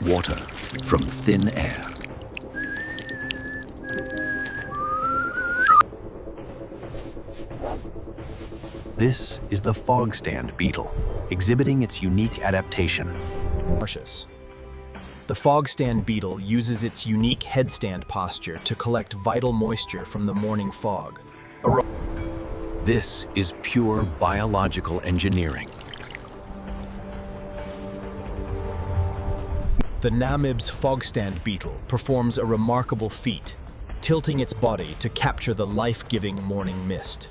water from thin air. This is the fog stand beetle, exhibiting its unique adaptation. Marshes. The fog stand beetle uses its unique headstand posture to collect vital moisture from the morning fog. This is pure biological engineering. The Namib's fog stand beetle performs a remarkable feat, tilting its body to capture the life-giving morning mist.